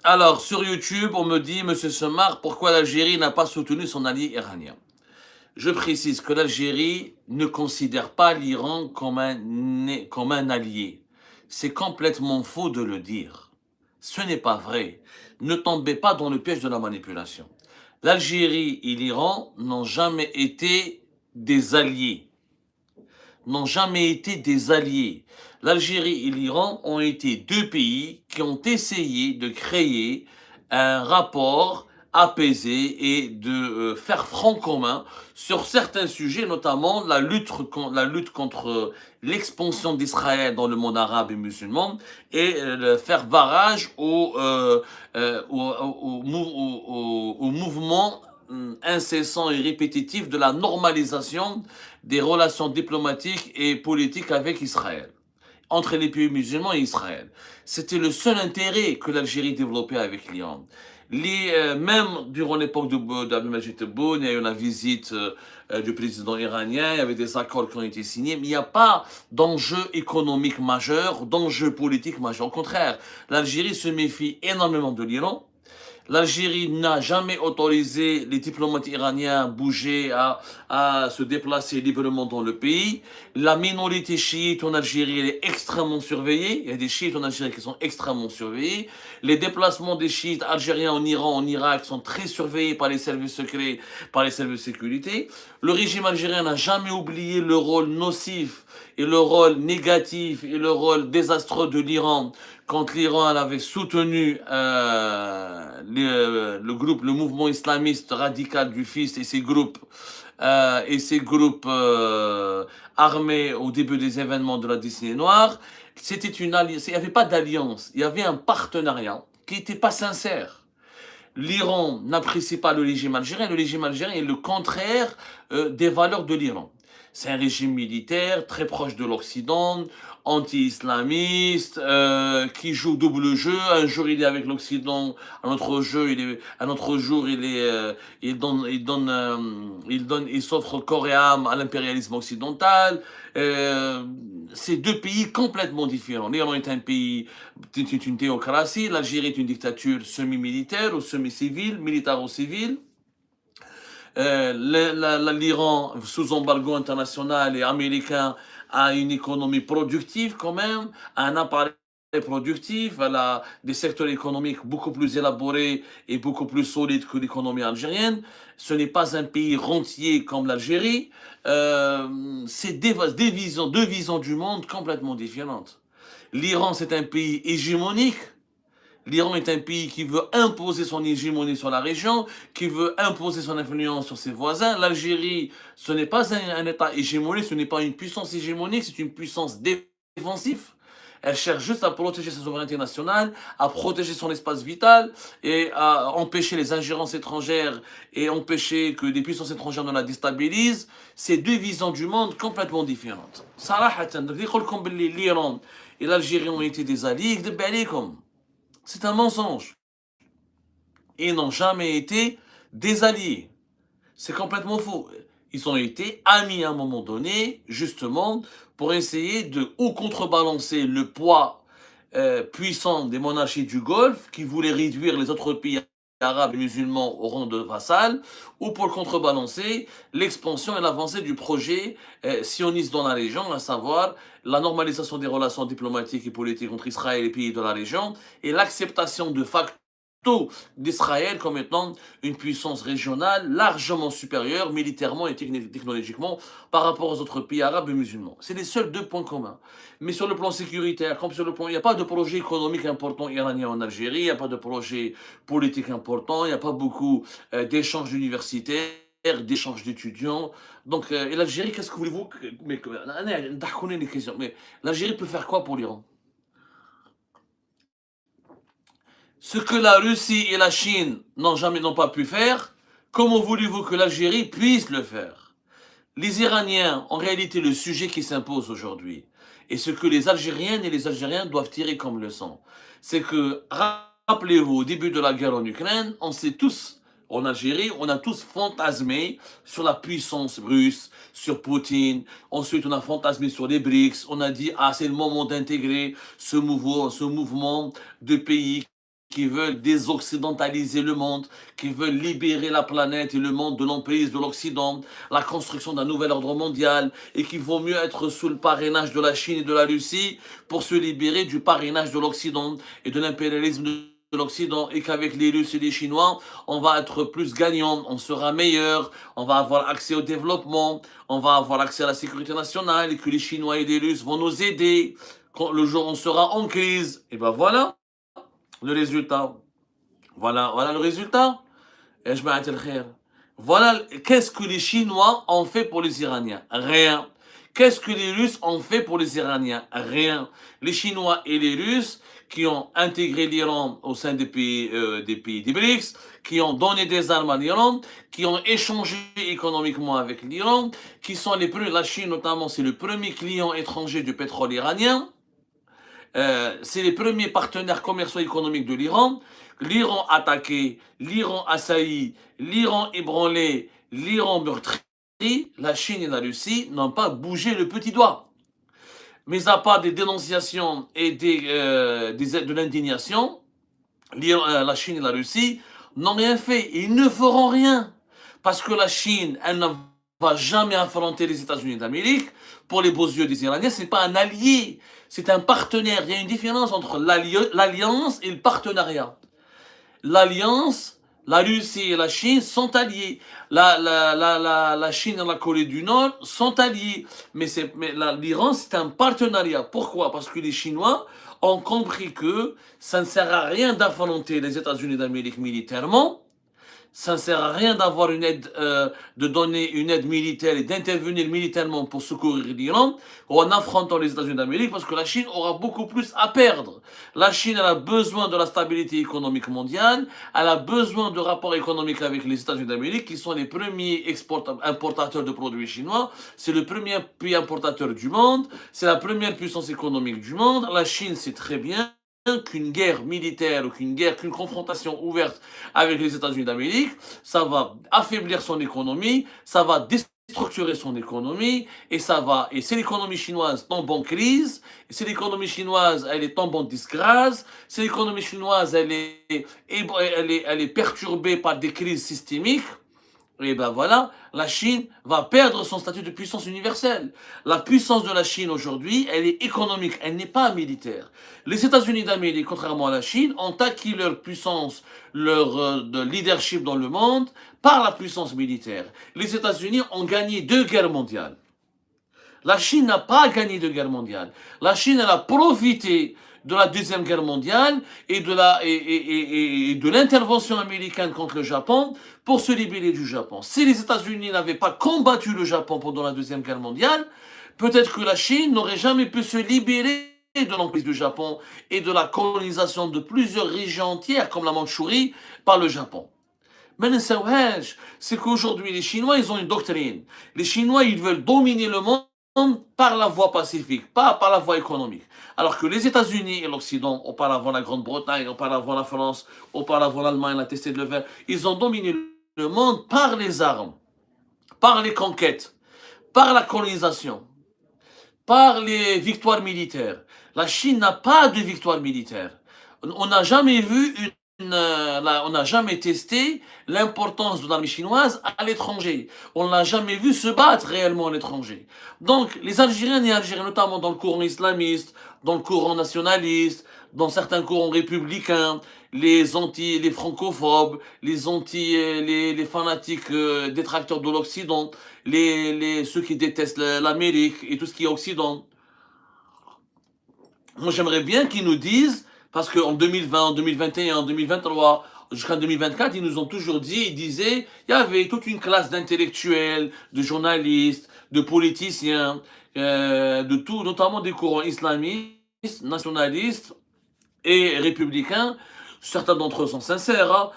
Alors, sur YouTube, on me dit, Monsieur Semar, pourquoi l'Algérie n'a pas soutenu son allié iranien? Je précise que l'Algérie ne considère pas l'Iran comme un allié. C'est complètement faux de le dire. Ce n'est pas vrai. Ne tombez pas dans le piège de la manipulation. L'Algérie et l'Iran n'ont jamais été des alliés. N'ont jamais été des alliés. L'Algérie et l'Iran ont été deux pays qui ont essayé de créer un rapport apaisé et de faire front commun sur certains sujets, notamment la lutte contre l'expansion d'Israël dans le monde arabe et musulman et faire barrage au mouvement incessant et répétitif de la normalisation des relations diplomatiques et politiques avec Israël, entre les pays musulmans et Israël. C'était le seul intérêt que l'Algérie développait avec l'Iran. Même durant l'époque d'Abdelmajid Tebboune, il y a eu la visite du président iranien, il y avait des accords qui ont été signés, mais il n'y a pas d'enjeu économique majeur, d'enjeu politique majeur. Au contraire, l'Algérie se méfie énormément de l'Iran. L'Algérie n'a jamais autorisé les diplomates iraniens à bouger, à se déplacer librement dans le pays. La minorité chiite en Algérie elle est extrêmement surveillée. Il y a des chiites en Algérie qui sont extrêmement surveillés. Les déplacements des chiites algériens en Iran, en Irak sont très surveillés par les services secrets, par les services de sécurité. Le régime algérien n'a jamais oublié le rôle nocif et le rôle négatif et le rôle désastreux de l'Iran quand l'Iran avait soutenu le mouvement islamiste radical du Fils et ses groupes armés au début des événements de la décennie noire. C'était une alliance. Il n'y avait pas d'alliance. Il y avait un partenariat qui n'était pas sincère. L'Iran n'apprécie pas le régime algérien. Le régime algérien est le contraire des valeurs de l'Iran. C'est un régime militaire très proche de l'Occident, anti-islamiste, qui joue double jeu. Un jour il est avec l'Occident, un autre jour il s'offre corps et âme à l'impérialisme occidental. C'est deux pays complètement différents. L'Iran est un pays, c'est une théocratie. L'Algérie est une dictature semi-militaire ou semi-civile, militaire ou civile. L'Iran, sous embargo international et américain, a une économie productive quand même, a un appareil productif, elle a des secteurs économiques beaucoup plus élaborés et beaucoup plus solides que l'économie algérienne. Ce n'est pas un pays rentier comme l'Algérie. C'est deux visions du monde complètement différentes. L'Iran, c'est un pays hégémonique. L'Iran est un pays qui veut imposer son hégémonie sur la région, qui veut imposer son influence sur ses voisins. L'Algérie, ce n'est pas un État hégémonique, ce n'est pas une puissance hégémonique, c'est une puissance défensive. Elle cherche juste à protéger sa souveraineté nationale, à protéger son espace vital et à empêcher les ingérences étrangères et empêcher que des puissances étrangères ne la déstabilisent. C'est deux visions du monde complètement différentes. Sarahatan, l'Iran et l'Algérie ont été des alliés. C'est un mensonge. Ils n'ont jamais été des alliés. C'est complètement faux. Ils ont été amis à un moment donné, justement, pour essayer de ou contrebalancer le poids puissant des monarchies du Golfe qui voulaient réduire les autres pays arabes et musulmans au rang de vassal, ou pour contrebalancer l'expansion et l'avancée du projet sioniste dans la région, à savoir la normalisation des relations diplomatiques et politiques entre Israël et les pays de la région, et l'acceptation de facto d'Israël comme étant une puissance régionale largement supérieure militairement et technologiquement par rapport aux autres pays arabes et musulmans. C'est les seuls deux points communs. Mais sur le plan sécuritaire, comme sur le plan, il n'y a pas de projet économique important iranien en Algérie, il n'y a pas de projet politique important, il n'y a pas beaucoup d'échanges universitaires, d'échanges d'étudiants. Donc, et l'Algérie, qu'est-ce que voulez-vous mais l'Algérie peut faire quoi pour l'Iran? Ce que la Russie et la Chine n'ont pas pu faire, comment voulez-vous que l'Algérie puisse le faire? Les Iraniens, en réalité, le sujet qui s'impose aujourd'hui, et ce que les Algériennes et les Algériens doivent tirer comme leçon, c'est que, rappelez-vous, au début de la guerre en Ukraine, on sait tous, en Algérie, on a tous fantasmé sur la puissance russe, sur Poutine. Ensuite, on a fantasmé sur les BRICS. On a dit, ah, c'est le moment d'intégrer ce mouvement de pays qui veulent désoccidentaliser le monde, qui veulent libérer la planète et le monde de l'emprise de l'Occident, la construction d'un nouvel ordre mondial, et qu'il vaut mieux être sous le parrainage de la Chine et de la Russie pour se libérer du parrainage de l'Occident et de l'impérialisme de l'Occident, et qu'avec les Russes et les Chinois, on va être plus gagnant, on sera meilleur, on va avoir accès au développement, on va avoir accès à la sécurité nationale, et que les Chinois et les Russes vont nous aider quand le jour où on sera en crise. Et ben voilà le résultat. Voilà le résultat. Et je m'arrête le khair. Voilà, qu'est-ce que les Chinois ont fait pour les Iraniens? Rien. Qu'est-ce que les Russes ont fait pour les Iraniens? Rien. Les Chinois et les Russes qui ont intégré l'Iran au sein des pays des BRICS, qui ont donné des armes à l'Iran, qui ont échangé économiquement avec l'Iran, qui sont les premiers, la Chine notamment, c'est le premier client étranger du pétrole iranien. C'est les premiers partenaires commerciaux économiques de l'Iran. L'Iran attaqué, l'Iran assailli, l'Iran ébranlé, l'Iran meurtri. La Chine et la Russie n'ont pas bougé le petit doigt. Mais à part des dénonciations et de l'indignation, la Chine et la Russie n'ont rien fait. Et ils ne feront rien. Parce que la Chine, elle ne va jamais affronter les États-Unis d'Amérique. Pour les beaux yeux des Iraniens, c'est pas un allié, c'est un partenaire. Il y a une différence entre l'alliance et le partenariat. L'alliance, la Russie et la Chine sont alliés. La Chine et la Corée du Nord sont alliés. Mais l'Iran, c'est un partenariat. Pourquoi? Parce que les Chinois ont compris que ça ne sert à rien d'affronter les États-Unis d'Amérique militairement. Ça ne sert à rien d'avoir une aide, de donner une aide militaire et d'intervenir militairement pour secourir l'Iran en affrontant les États-Unis d'Amérique, parce que la Chine aura beaucoup plus à perdre. La Chine, elle a besoin de la stabilité économique mondiale, elle a besoin de rapports économiques avec les États-Unis d'Amérique, qui sont les premiers importateurs de produits chinois. C'est le premier pays importateur du monde, c'est la première puissance économique du monde. La Chine, c'est très bien qu'une guerre militaire ou qu'une confrontation ouverte avec les États-Unis d'Amérique, ça va affaiblir son économie, ça va déstructurer son économie, et si l'économie chinoise tombe en crise, si l'économie chinoise, elle est tombe en disgrâce, si l'économie chinoise, elle est perturbée par des crises systémiques, et ben voilà, la Chine va perdre son statut de puissance universelle. La puissance de la Chine aujourd'hui, elle est économique, elle n'est pas militaire. Les États-Unis d'Amérique, contrairement à la Chine, ont acquis leur puissance, leur de leadership dans le monde par la puissance militaire. Les États-Unis ont gagné 2 guerres mondiales. La Chine n'a pas gagné de guerre mondiale. La Chine, elle a profité de la Deuxième Guerre mondiale et de l'intervention américaine contre le Japon pour se libérer du Japon. Si les États-Unis n'avaient pas combattu le Japon pendant la Deuxième Guerre mondiale, peut-être que la Chine n'aurait jamais pu se libérer de l'emprise du Japon et de la colonisation de plusieurs régions entières, comme la Mandchourie, par le Japon. Mais c'est qu'aujourd'hui, les Chinois, ils ont une doctrine. Les Chinois, ils veulent dominer le monde par la voie pacifique, pas par la voie économique. Alors que les États-Unis et l'Occident, auparavant la Grande-Bretagne, auparavant la France, auparavant l'Allemagne, la Testée de Levin, ils ont dominé le monde par les armes, par les conquêtes, par la colonisation, par les victoires militaires. La Chine n'a pas de victoire militaire. On n'a jamais vu on n'a jamais testé l'importance de l'armée chinoise à l'étranger. On n'a jamais vu se battre réellement à l'étranger. Donc, les Algériens et Algériens, notamment dans le courant islamiste, dans le courant nationaliste, dans certains courants républicains, les francophobes, les fanatiques détracteurs de l'Occident, ceux qui détestent l'Amérique et tout ce qui est Occident. Moi, j'aimerais bien qu'ils nous disent, parce qu'en 2020, en 2021, en 2023, jusqu'en 2024, ils nous ont toujours dit, ils disaient, il y avait toute une classe d'intellectuels, de journalistes, de politiciens, de tout, notamment des courants islamistes, nationalistes et républicains. Certains d'entre eux sont sincères, hein,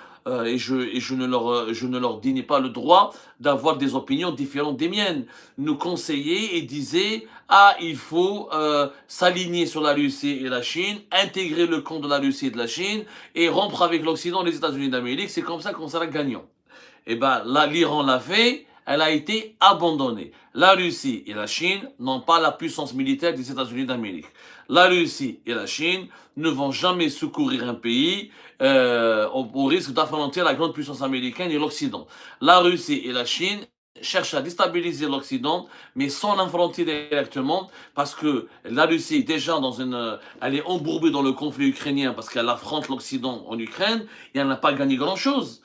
et je ne leur dénie pas le droit d'avoir des opinions différentes des miennes. Nous conseillaient et disaient, il faut s'aligner sur la Russie et la Chine, intégrer le camp de la Russie et de la Chine, et rompre avec l'Occident et les États-Unis d'Amérique. C'est comme ça qu'on sera gagnant. Et ben là, l'Iran l'a fait, elle a été abandonnée. La Russie et la Chine n'ont pas la puissance militaire des États-Unis d'Amérique. La Russie et la Chine ne vont jamais secourir un pays au risque d'affronter la grande puissance américaine et l'Occident. La Russie et la Chine cherchent à déstabiliser l'Occident, mais sans l'affronter directement, parce que la Russie, déjà, elle est embourbée dans le conflit ukrainien, parce qu'elle affronte l'Occident en Ukraine, et elle n'a pas gagné grand-chose.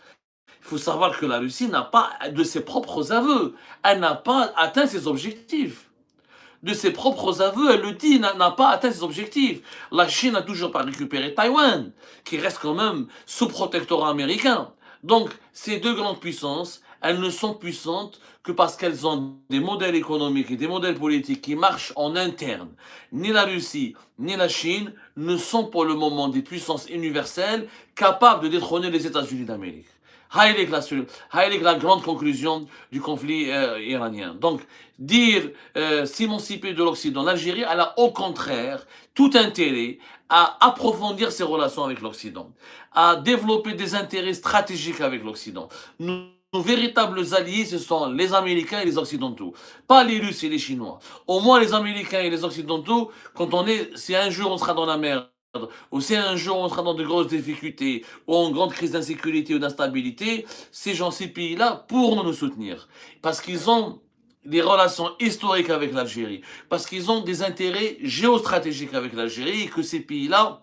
Il faut savoir que la Russie n'a pas, de ses propres aveux, elle n'a pas atteint ses objectifs. De ses propres aveux, elle le dit, n'a pas atteint ses objectifs. La Chine n'a toujours pas récupéré Taïwan, qui reste quand même sous protectorat américain. Donc, ces deux grandes puissances, elles ne sont puissantes que parce qu'elles ont des modèles économiques et des modèles politiques qui marchent en interne. Ni la Russie, ni la Chine ne sont pour le moment des puissances universelles capables de détrôner les États-Unis d'Amérique. Hayek la grande conclusion du conflit iranien. Donc, dire s'émanciper de l'Occident, l'Algérie, elle a au contraire tout intérêt à approfondir ses relations avec l'Occident, à développer des intérêts stratégiques avec l'Occident. Nos véritables alliés, ce sont les Américains et les Occidentaux, pas les Russes et les Chinois. Au moins, les Américains et les Occidentaux, si un jour on sera dans la merde, ou si un jour on sera dans de grosses difficultés, ou en grande crise d'insécurité ou d'instabilité, ces pays-là pourront nous soutenir. Parce qu'ils ont des relations historiques avec l'Algérie, parce qu'ils ont des intérêts géostratégiques avec l'Algérie, et que ces pays-là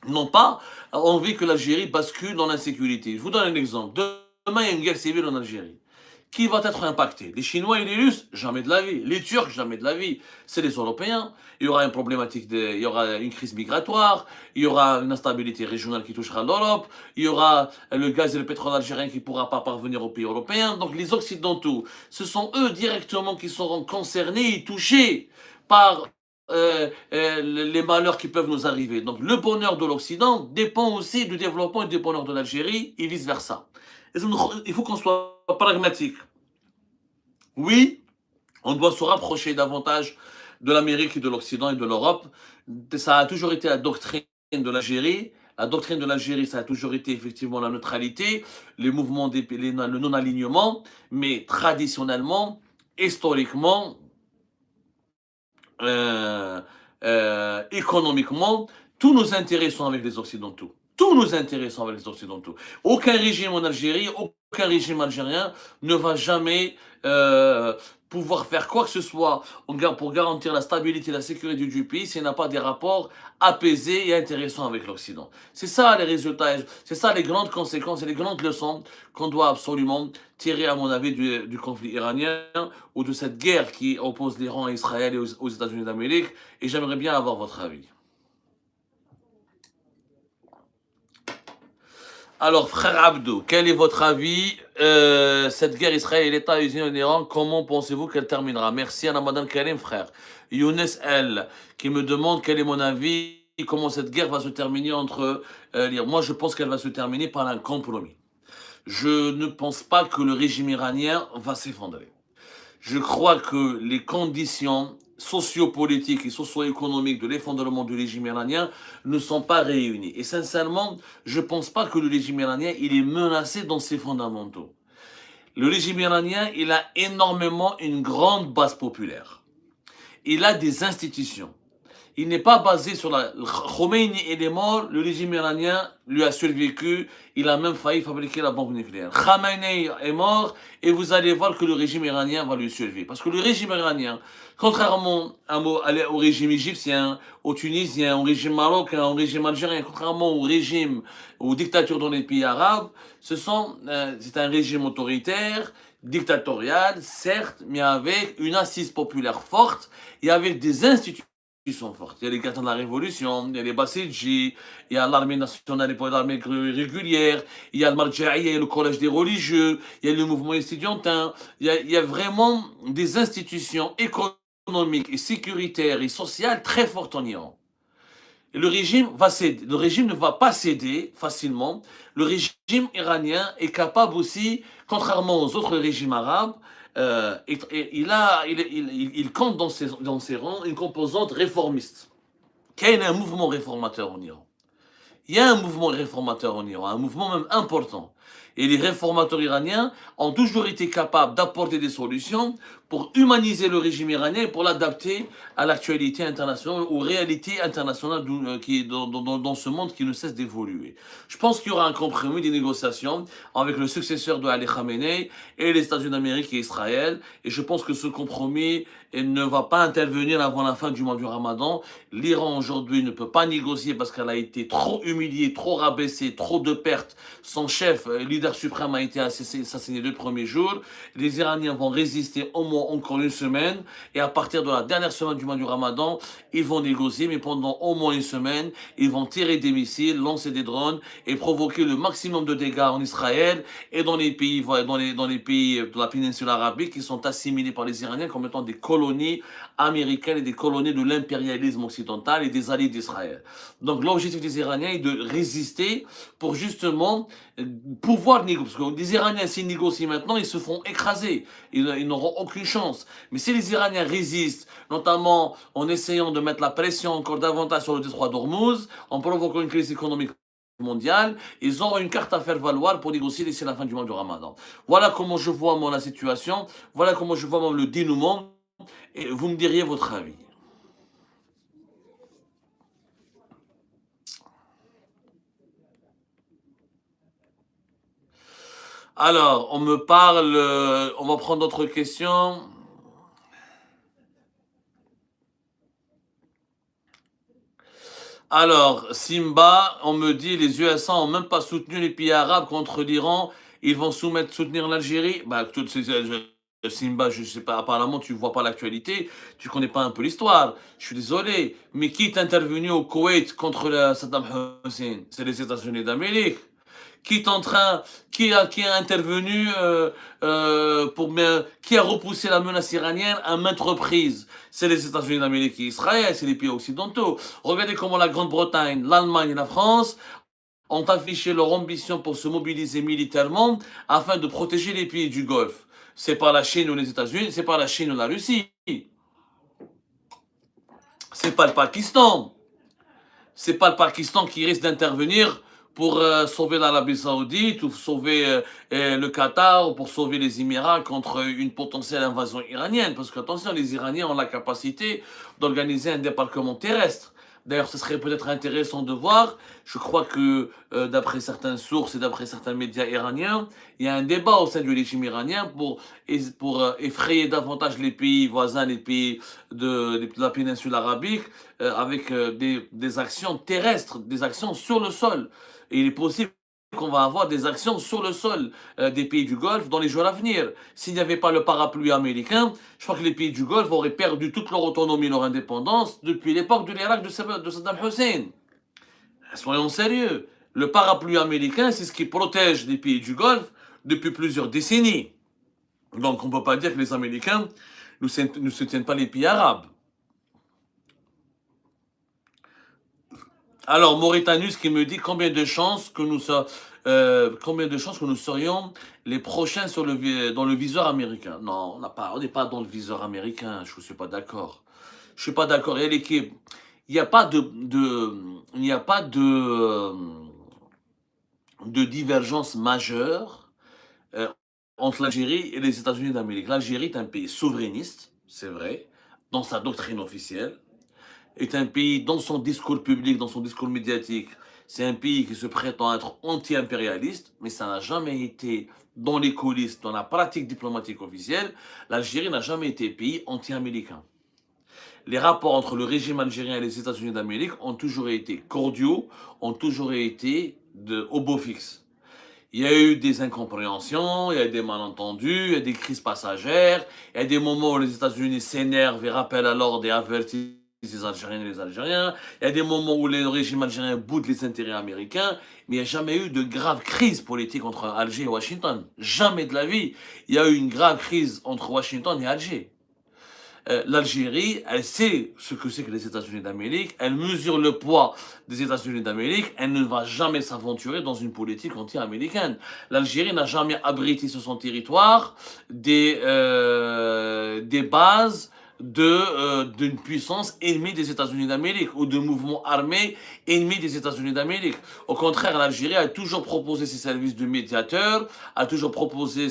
n'ont pas envie que l'Algérie bascule dans l'insécurité. Je vous donne un exemple. Demain, il y a une guerre civile en Algérie. Qui va être impacté? Les Chinois et les Russes? Jamais de la vie. Les Turcs? Jamais de la vie. C'est les Européens. Il y aura il y aura une crise migratoire, il y aura une instabilité régionale qui touchera l'Europe, il y aura le gaz et le pétrole algérien qui ne pourra pas parvenir aux pays européens. Donc les Occidentaux, ce sont eux directement qui seront concernés et touchés par les malheurs qui peuvent nous arriver. Donc le bonheur de l'Occident dépend aussi du développement et du bonheur de l'Algérie et vice-versa. Il faut qu'on soit pragmatique. Oui, on doit se rapprocher davantage de l'Amérique et de l'Occident et de l'Europe. Ça a toujours été la doctrine de l'Algérie. La doctrine de l'Algérie, ça a toujours été effectivement la neutralité, les mouvements, le non-alignement, mais traditionnellement, historiquement, économiquement, tous nos intérêts sont avec les Occidentaux. Tous nos intérêts sont avec les Occidentaux. Aucun régime en Algérie, aucun régime algérien ne va jamais pouvoir faire quoi que ce soit pour garantir la stabilité et la sécurité du pays s'il n'a pas des rapports apaisés et intéressants avec l'Occident. C'est ça les résultats, c'est ça les grandes conséquences et les grandes leçons qu'on doit absolument tirer, à mon avis, du conflit iranien ou de cette guerre qui oppose l'Iran à Israël et aux États-Unis d'Amérique. Et j'aimerais bien avoir votre avis. Alors, frère Abdou, quel est votre avis? Cette guerre Israël-État-Unis en Iran, comment pensez-vous qu'elle terminera? Merci à la Madame Karim, frère. Younes L, qui me demande quel est mon avis, comment cette guerre va se terminer entre l'Iran. Moi, je pense qu'elle va se terminer par un compromis. Je ne pense pas que le régime iranien va s'effondrer. Je crois que les conditions sociopolitiques et socio-économiques de l'effondrement du régime iranien ne sont pas réunies. Et sincèrement, je ne pense pas que le régime iranien il est menacé dans ses fondamentaux. Le régime iranien, il a énormément une grande base populaire. Il a des institutions. Il n'est pas basé sur la... Khomeini, il est mort, le régime iranien lui a survécu, il a même failli fabriquer la bombe nucléaire. Khamenei est mort, et vous allez voir que le régime iranien va lui survivre. Parce que le régime iranien, contrairement au régime égyptien, au tunisien, au régime marocain, au régime algérien, contrairement aux dictatures dans les pays arabes, c'est un régime autoritaire, dictatorial, certes, mais avec une assise populaire forte et avec des institutions qui sont fortes. Il y a les gardiens de la Révolution, il y a les Bassidji, il y a l'armée nationale et l'armée régulière, il y a le Marjaïa, le collège des religieux, il y a le mouvement estudiantin, il y a vraiment des institutions économiques et sécuritaires et sociales très fortes en Iran. Et le régime ne va pas céder facilement. Le régime iranien est capable aussi, contrairement aux autres régimes arabes, il compte dans ses rangs une composante réformiste. Qu'il y a un mouvement réformateur en Iran. Il y a un mouvement réformateur en Iran, un mouvement même important. Et les réformateurs iraniens ont toujours été capables d'apporter des solutions pour humaniser le régime iranien et pour l'adapter à l'actualité internationale, aux réalités internationales qui est dans ce monde qui ne cesse d'évoluer. Je pense qu'il y aura un compromis, des négociations avec le successeur de Ali Khamenei et les États-Unis d'Amérique et Israël. Et je pense que ce compromis ne va pas intervenir avant la fin du mois du Ramadan. L'Iran aujourd'hui ne peut pas négocier parce qu'elle a été trop humiliée, trop rabaissée, trop de pertes. Son chef, leader suprême, a été assassiné le premier jour. Les Iraniens vont résister au moins encore une semaine. Et à partir de la dernière semaine du mois du Ramadan, ils vont négocier. Mais pendant au moins une semaine, ils vont tirer des missiles, lancer des drones et provoquer le maximum de dégâts en Israël et dans les pays de la péninsule arabique qui sont assimilés par les Iraniens comme étant des colonies américaines et des colonies de l'impérialisme occidental et des alliés d'Israël. Donc l'objectif des Iraniens est de résister pour justement pouvoir négocier. Parce que les Iraniens, s'ils négocient maintenant, ils se font écraser. Ils n'auront aucune chance. Mais si les Iraniens résistent, notamment en essayant de mettre la pression encore davantage sur le détroit d'Ormuz, en provoquant une crise économique mondiale, ils auront une carte à faire valoir pour négocier d'ici la fin du mois du Ramadan. Voilà comment je vois moi la situation, voilà comment je vois moi le dénouement, et vous me diriez votre avis. Alors, on me parle, on va prendre d'autres questions. Alors, Simba, on me dit les USA n'ont même pas soutenu les pays arabes contre l'Iran, ils vont soutenir l'Algérie. Bah, Simba, je sais pas, apparemment tu vois pas l'actualité, tu connais pas un peu l'histoire. Je suis désolé, mais qui est intervenu au Koweït contre Saddam Hussein? C'est les États-Unis d'Amérique. Qui est en train, qui a intervenu qui a repoussé la menace iranienne à maintes reprises. C'est les États-Unis d'Amérique et Israël, c'est les pays occidentaux. Regardez comment la Grande-Bretagne, l'Allemagne et la France ont affiché leur ambition pour se mobiliser militairement afin de protéger les pays du Golfe. C'est pas la Chine ou les États-Unis, c'est pas la Chine ou la Russie. C'est pas le Pakistan. C'est pas le Pakistan qui risque d'intervenir pour sauver l'Arabie Saoudite ou sauver le Qatar ou pour sauver les Émirats contre une potentielle invasion iranienne. Parce qu'attention, les Iraniens ont la capacité d'organiser un débarquement terrestre. D'ailleurs, ce serait peut-être intéressant de voir. Je crois que d'après certaines sources et d'après certains médias iraniens, il y a un débat au sein du régime iranien pour effrayer davantage les pays voisins, les pays de la péninsule arabique, avec des actions terrestres, des actions sur le sol. Et il est possible qu'on va avoir des actions sur le sol des pays du Golfe dans les jours à venir. S'il n'y avait pas le parapluie américain, je crois que les pays du Golfe auraient perdu toute leur autonomie, leur indépendance depuis l'époque de l'Irak de Saddam Hussein. Soyons sérieux. Le parapluie américain, c'est ce qui protège les pays du Golfe depuis plusieurs décennies. Donc on ne peut pas dire que les Américains ne soutiennent pas les pays arabes. Alors, Mauritanus qui me dit combien de chances que nous serions les prochains dans le viseur américain. Non, on n'est pas dans le viseur américain. Je ne suis pas d'accord. Je suis pas d'accord. Il y a l'équipe. Il n'y a pas il n'y a pas de divergence majeure euh, entre l'Algérie et les États-Unis d'Amérique. L'Algérie est un pays souverainiste, c'est vrai, dans sa doctrine officielle. Est un pays, dans son discours public, dans son discours médiatique, c'est un pays qui se prétend être anti-impérialiste, mais ça n'a jamais été dans les coulisses, dans la pratique diplomatique officielle, l'Algérie n'a jamais été pays anti-américain. Les rapports entre le régime algérien et les États-Unis d'Amérique ont toujours été cordiaux, ont toujours été au beau fixe. Il y a eu des incompréhensions, il y a eu des malentendus, il y a des crises passagères, il y a des moments où les États-Unis s'énervent et rappellent à l'ordre et avertissent les Algériens et les Algériens. Il y a des moments où le régime algérien boude les intérêts américains, mais il n'y a jamais eu de grave crise politique entre Alger et Washington. Jamais de la vie. Il y a eu une grave crise entre Washington et Alger. L'Algérie, elle sait ce que c'est que les États-Unis d'Amérique, elle mesure le poids des États-Unis d'Amérique, elle ne va jamais s'aventurer dans une politique anti-américaine. L'Algérie n'a jamais abrité sur son territoire des bases d'une puissance ennemie des États-Unis d'Amérique ou de mouvements armés ennemis des États-Unis d'Amérique. Au contraire, l'Algérie a toujours proposé ses services de médiateur, a toujours proposé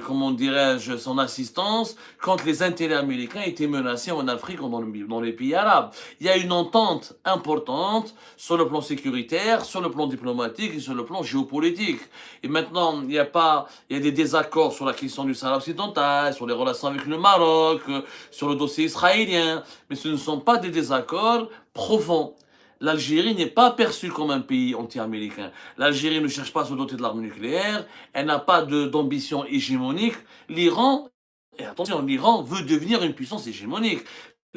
comment dirais-je, son assistance quand les intérêts américains étaient menacés en Afrique ou dans les pays arabes. Il y a une entente importante sur le plan sécuritaire, sur le plan diplomatique et sur le plan géopolitique. Et maintenant, il y a des désaccords sur la question du Sahara occidental, sur les relations avec le Maroc, sur le dossier israélien, mais ce ne sont pas des désaccords profonds. L'Algérie n'est pas perçue comme un pays anti-américain. L'Algérie ne cherche pas à se doter de l'arme nucléaire, elle n'a pas d'ambition hégémonique. L'Iran, et attention, l'Iran veut devenir une puissance hégémonique.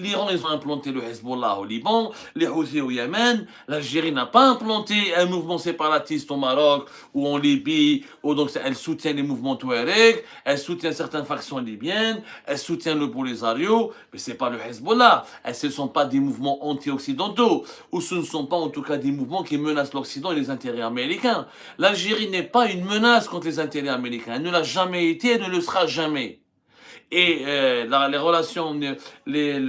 L'Iran, ils ont implanté le Hezbollah au Liban, les Houthis au Yémen. L'Algérie n'a pas implanté un mouvement séparatiste au Maroc ou en Libye, où donc elle soutient les mouvements Touareg, elle soutient certaines factions libyennes, elle soutient le Polisario, mais c'est pas le Hezbollah. Ce ne sont pas des mouvements anti-occidentaux, ou ce ne sont pas en tout cas des mouvements qui menacent l'Occident et les intérêts américains. L'Algérie n'est pas une menace contre les intérêts américains. Elle ne l'a jamais été et ne le sera jamais. Et les relations, les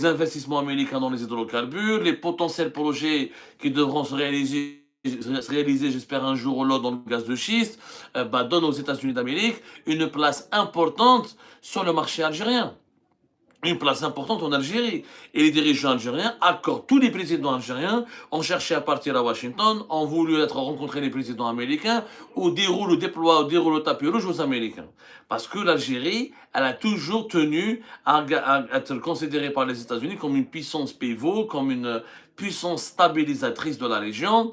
investissements américains dans les hydrocarbures, les potentiels projets qui devront se réaliser, j'espère, un jour ou l'autre dans le gaz de schiste, donnent aux États-Unis d'Amérique une place importante sur le marché algérien. Une place importante en Algérie. Et les dirigeants algériens accordent, tous les présidents algériens ont cherché à partir à Washington, ont voulu rencontrer les présidents américains, ou déroulent le tapis rouge aux Américains. Parce que l'Algérie, elle a toujours tenu à être considérée par les États-Unis comme une puissance pivot, comme une puissance stabilisatrice de la région,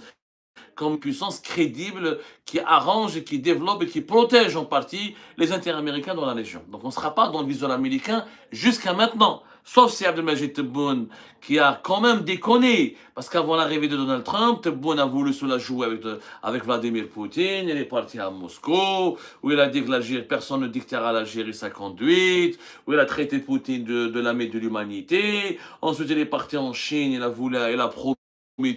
comme une puissance crédible qui arrange et qui développe et qui protège en partie les intérêts américains dans la région. Donc on ne sera pas dans le visuel américain jusqu'à maintenant. Sauf si Abdelmajid Tebboune, qui a quand même déconné, parce qu'avant l'arrivée de Donald Trump, Tebboune a voulu se la jouer avec Vladimir Poutine, il est parti à Moscou, où il a dit que l'Algérie, personne ne dictera à l'Algérie sa conduite, où il a traité Poutine de l'ami de l'humanité. Ensuite, il est parti en Chine, il a promis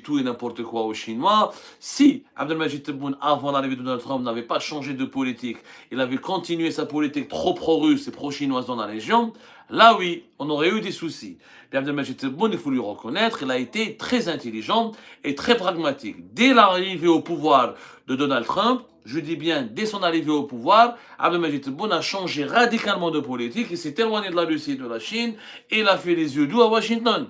tout et n'importe quoi aux Chinois. Si Abdelmajid Tebboune, avant l'arrivée de Donald Trump, n'avait pas changé de politique, il avait continué sa politique trop pro-russe et pro-chinoise dans la région, là oui, on aurait eu des soucis. Et Abdelmajid Tebboune, il faut lui reconnaître, il a été très intelligent et très pragmatique. Dès l'arrivée au pouvoir de Donald Trump, je dis bien dès son arrivée au pouvoir, Abdelmajid Tebboune a changé radicalement de politique, il s'est éloigné de la Russie et de la Chine, et il a fait les yeux doux à Washington.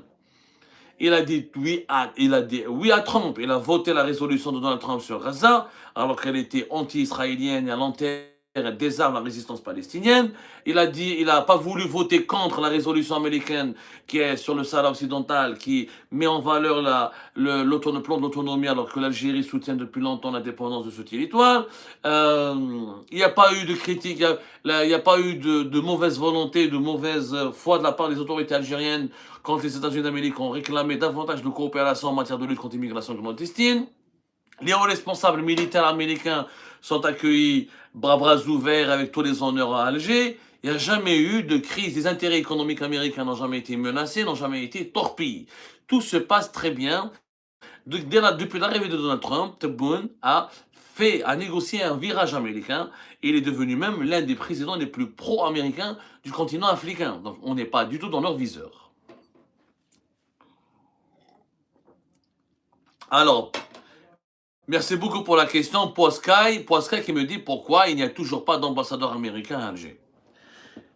Il a dit oui à Trump. Il a voté la résolution de Donald Trump sur Gaza, alors qu'elle était anti-israélienne et à l'enterre désarme la résistance palestinienne. Il n'a pas voulu voter contre la résolution américaine qui est sur le Sahara occidental, qui met en valeur le plan de l'autonomie, alors que l'Algérie soutient depuis longtemps l'indépendance de ce territoire. Il n'y a pas eu de critique, il n'y a pas eu de mauvaise volonté, de mauvaise foi de la part des autorités algériennes quand les États-Unis d'Amérique ont réclamé davantage de coopération en matière de lutte contre l'immigration clandestine. Les hauts responsables militaires américains sont accueillis bras ouverts avec tous les honneurs à Alger. Il n'y a jamais eu de crise. Les intérêts économiques américains n'ont jamais été menacés, n'ont jamais été torpillés. Tout se passe très bien. Depuis l'arrivée de Donald Trump, Tebboune a négocié un virage américain et il est devenu même l'un des présidents les plus pro-américains du continent africain. Donc on n'est pas du tout dans leur viseur. Alors, merci beaucoup pour la question. Poiscaille qui me dit pourquoi il n'y a toujours pas d'ambassadeur américain à Alger.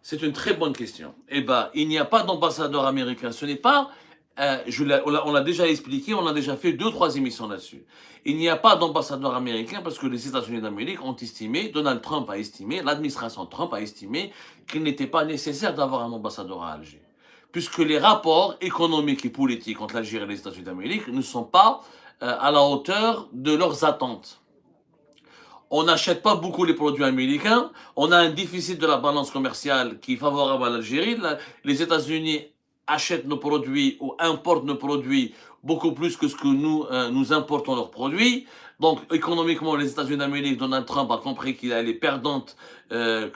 C'est une très bonne question. Eh bien, il n'y a pas d'ambassadeur américain. Ce n'est pas, on l'a déjà expliqué, on a déjà fait 2-3 émissions là-dessus. Il n'y a pas d'ambassadeur américain parce que les États-Unis d'Amérique ont estimé, Donald Trump a estimé, l'administration Trump a estimé qu'il n'était pas nécessaire d'avoir un ambassadeur à Alger. Puisque les rapports économiques et politiques entre l'Algérie et les États-Unis d'Amérique ne sont pas à la hauteur de leurs attentes. On n'achète pas beaucoup les produits américains, on a un déficit de la balance commerciale qui est favorable à l'Algérie. Les États-Unis achètent nos produits ou importent nos produits beaucoup plus que ce que nous importons leurs produits. Donc économiquement, les États-Unis d'Amérique, Donald Trump a compris que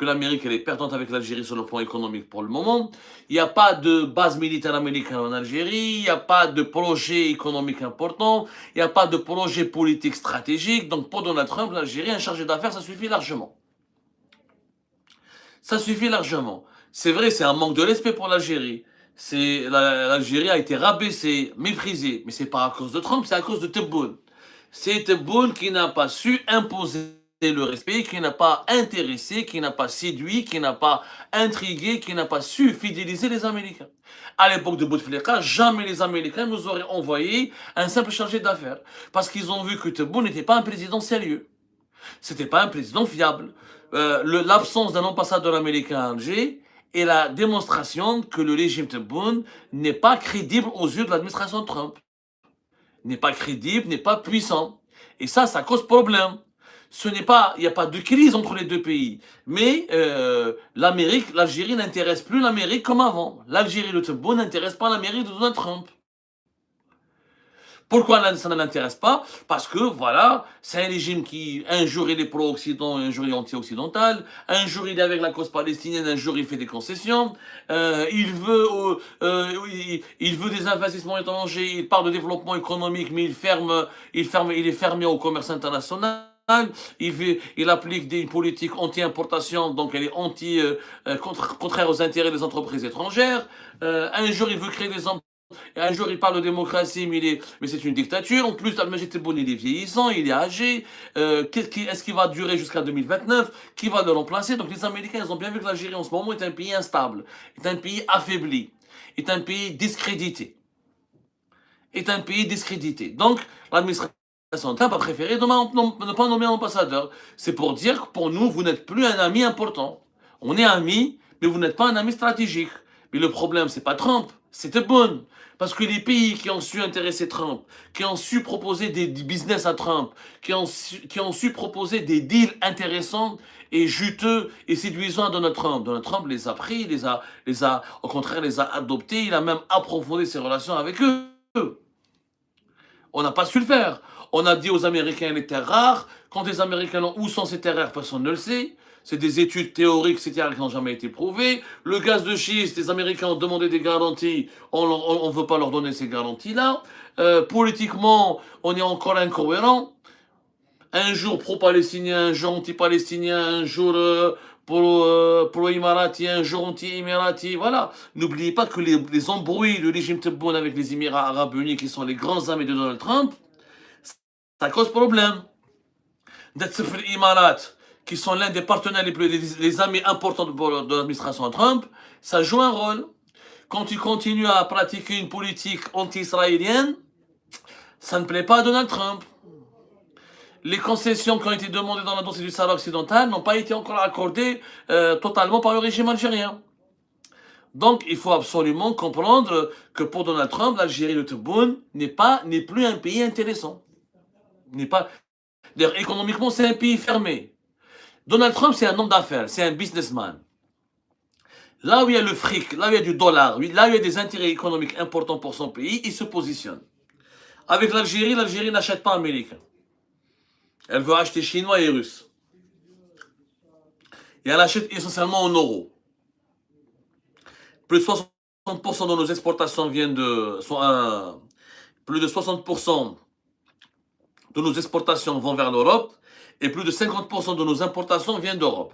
l'Amérique est perdante avec l'Algérie sur le plan économique pour le moment. Il n'y a pas de base militaire américaine en Algérie, il n'y a pas de projet économique important, il n'y a pas de projet politique stratégique. Donc pour Donald Trump, l'Algérie, un chargé d'affaires, ça suffit largement. Ça suffit largement. C'est vrai, c'est un manque de respect pour l'Algérie. L'Algérie a été rabaissée, méprisée, mais c'est pas à cause de Trump, c'est à cause de Tebboune. C'est Tebboune qui n'a pas su imposer le respect, qui n'a pas intéressé, qui n'a pas séduit, qui n'a pas intrigué, qui n'a pas su fidéliser les Américains. À l'époque de Bouteflika, jamais les Américains nous auraient envoyé un simple chargé d'affaires, parce qu'ils ont vu que Tebboune n'était pas un président sérieux. C'était pas un président fiable. L'absence d'un ambassadeur américain à Alger est la démonstration que le régime Tebboune n'est pas crédible aux yeux de l'administration Trump. N'est pas crédible, n'est pas puissant. Et ça cause problème. Il n'y a pas de crise entre les deux pays. Mais l'Algérie n'intéresse plus l'Amérique comme avant. L'Algérie de Tebboune n'intéresse pas l'Amérique de Donald Trump. Pourquoi ça ne l'intéresse pas? Parce que, voilà, c'est un régime qui, un jour il est pro-Occident, un jour il est anti-occidental, un jour il est avec la cause palestinienne, un jour il fait des concessions, il veut des investissements étrangers, il parle de développement économique, mais il est fermé au commerce international. Il applique une politique anti-importation, donc elle est contraire aux intérêts des entreprises étrangères. Un jour il veut créer des emplois. Un jour, il parle de démocratie, mais c'est une dictature. En plus, Al-Majid Tebboune, il est vieillissant, il est âgé. Est-ce qu'il va durer jusqu'à 2029? Qui va le remplacer? Donc, les Américains, ils ont bien vu que l'Algérie, en ce moment, est un pays instable, est un pays affaibli, est un pays discrédité. Donc, l'administration Trump a préféré ne pas nommer un ambassadeur. C'est pour dire que pour nous, vous n'êtes plus un ami important. On est amis, mais vous n'êtes pas un ami stratégique. Mais le problème, c'est pas Trump, c'est Tebboune. Parce que les pays qui ont su intéresser Trump, qui ont su proposer des business à Trump, qui ont su proposer des deals intéressants et juteux et séduisants à Donald Trump les a pris, au contraire, les a adoptés, il a même approfondi ses relations avec eux. On n'a pas su le faire. On a dit aux Américains les terres rares. Quand les Américains ont où sont ces terres rares, personne ne le sait. C'est des études théoriques, ces terres qui n'ont jamais été prouvées. Le gaz de schiste, les Américains ont demandé des garanties. On ne veut pas leur donner ces garanties-là. Politiquement, on est encore incohérent. Un jour pro-palestinien, un jour anti-palestinien, un jour pro-émirati, un jour anti-émirati. Voilà. N'oubliez pas que les embrouilles du régime Tebboune avec les Émirats arabes unis, qui sont les grands amis de Donald Trump, ça cause problème. D'être les Émirats, qui sont l'un des partenaires les amis importants de l'administration Trump, ça joue un rôle. Quand tu continues à pratiquer une politique anti-israélienne, ça ne plaît pas à Donald Trump. Les concessions qui ont été demandées dans le dossier du Sahara occidental n'ont pas été encore accordées totalement par le régime algérien. Donc, il faut absolument comprendre que pour Donald Trump, l'Algérie de Tebboune n'est plus un pays intéressant. D'ailleurs, économiquement, c'est un pays fermé. Donald Trump, c'est un homme d'affaires, c'est un businessman. Là où il y a le fric, là où il y a du dollar, là où il y a des intérêts économiques importants pour son pays, il se positionne. Avec l'Algérie, l'Algérie n'achète pas américain. Elle veut acheter chinois et russe. Et elle achète essentiellement en euros. Plus de 60% de nos exportations viennent plus de 60% de nos exportations vont vers l'Europe et plus de 50% de nos importations viennent d'Europe.